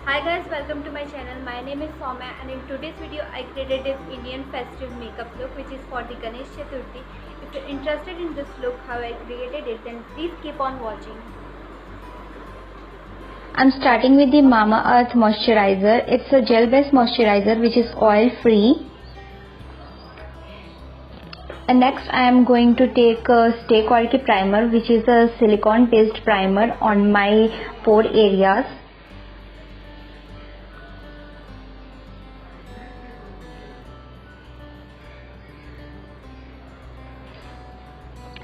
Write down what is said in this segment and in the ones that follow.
Hi guys, welcome to my channel. My name is Soumya and in today's video I created this Indian festive makeup look which is for the Ganesh Chaturthi. If you're interested in this look, how I created it, then please keep on watching. I'm starting with the Mamaearth moisturizer. It's a gel based moisturizer which is oil free. And next I am going to take a Stay Quality primer, which is a silicone based primer on my pore areas.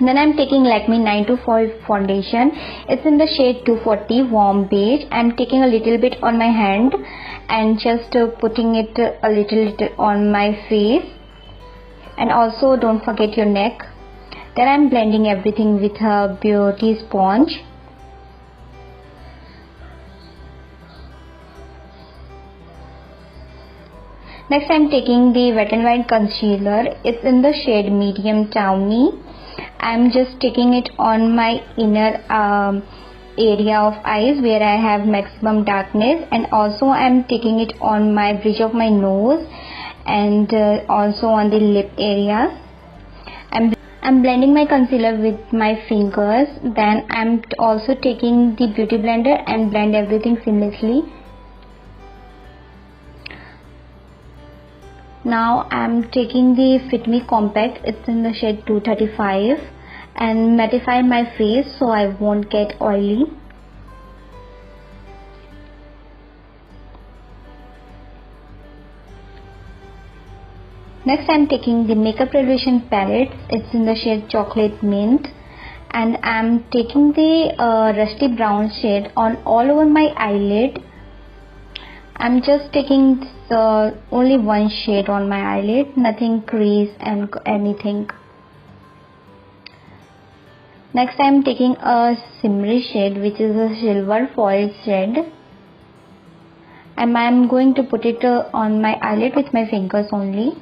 Then I'm taking Lakme 925 foundation. It's in the shade 240 warm beige. I'm taking a little bit on my hand and just putting it a little on my face, and also don't forget your neck. Then I'm blending everything with a beauty sponge. Next I'm taking the Wet n Wild concealer. It's in the shade medium tawny. I'm just taking it on my inner area of eyes where I have maximum darkness, and also I'm taking it on my bridge of my nose and also on the lip area. I'm blending my concealer with my fingers. Then I'm also taking the beauty blender and blend everything seamlessly. Now I'm taking the Fit Me Compact. It's in the shade 235 and mattify my face so I won't get oily. Next I'm taking the Makeup Revolution palette. It's in the shade Chocolate Mint, and I'm taking the Rusty Brown shade on all over my eyelid. I'm just taking only one shade on my eyelid, nothing crease and anything. Next I'm taking a shimmery shade which is a silver foil shade, and I'm going to put it on my eyelid with my fingers only.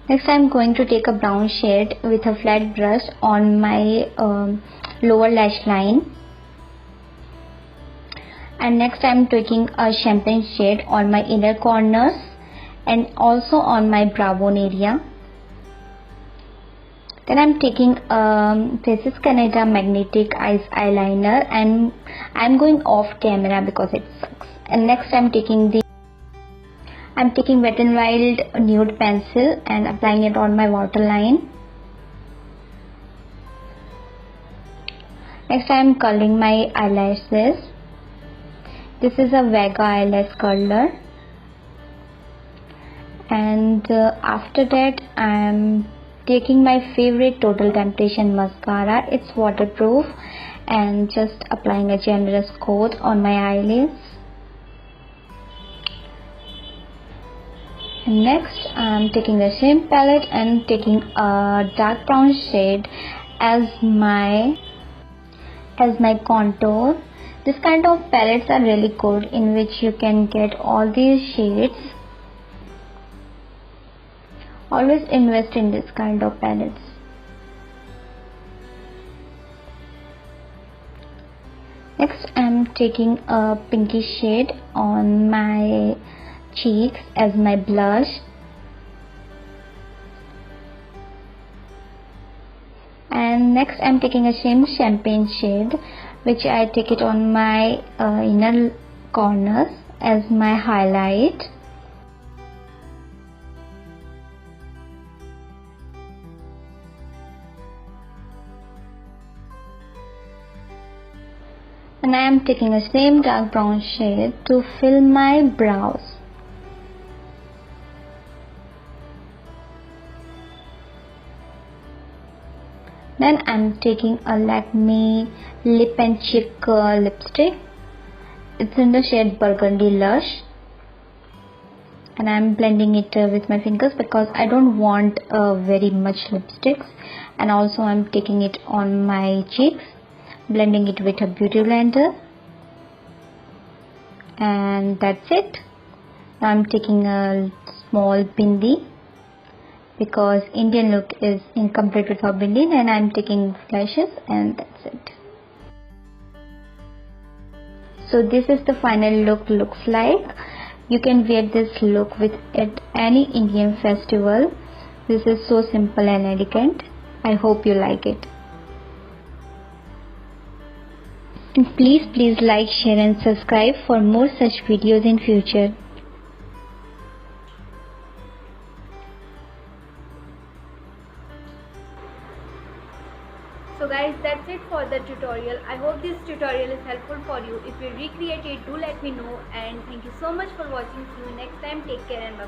Next I'm going to take a brown shade with a flat brush on my lower lash line. And next I'm taking a champagne shade on my inner corners and also on my brow bone area. Then I'm taking Faces Canada Magnetic Eyes Eyeliner, and I'm going off camera because it sucks. And next I'm taking Wet n Wild nude pencil and applying it on my waterline. Next I am curling my eyelashes. This is a Vega eyelash curler, and after that I am taking my favorite Total Temptation mascara. It's waterproof, and just applying a generous coat on my eyelids. And next I am taking the same palette and taking a dark brown shade as my contour. This kind of palettes are really good, in which you can get all these shades. Always invest in this kind of palettes. Next I am taking a pinky shade on my cheeks as my blush. And next I'm taking a same champagne shade which I take it on my inner corners as my highlight. And I am taking a same dark brown shade to fill my brows. Then I'm taking a Lakme Lip and Cheek lipstick. It's in the shade Burgundy Lush, and I'm blending it with my fingers because I don't want very much lipsticks. And also I'm taking it on my cheeks, blending it with a beauty blender, and that's it. Now I'm taking a small bindi because Indian look is incomplete without Indian, and I'm taking flashes, and that's it. So this is the final look looks like. You can wear this look with at any Indian festival. This is so simple and elegant. I hope you like it. And please like, share and subscribe for more such videos in future. So guys, that's it for the tutorial. I hope this tutorial is helpful for you. If you recreate it, do let me know, and thank you so much for watching. See you next time. Take care and bye.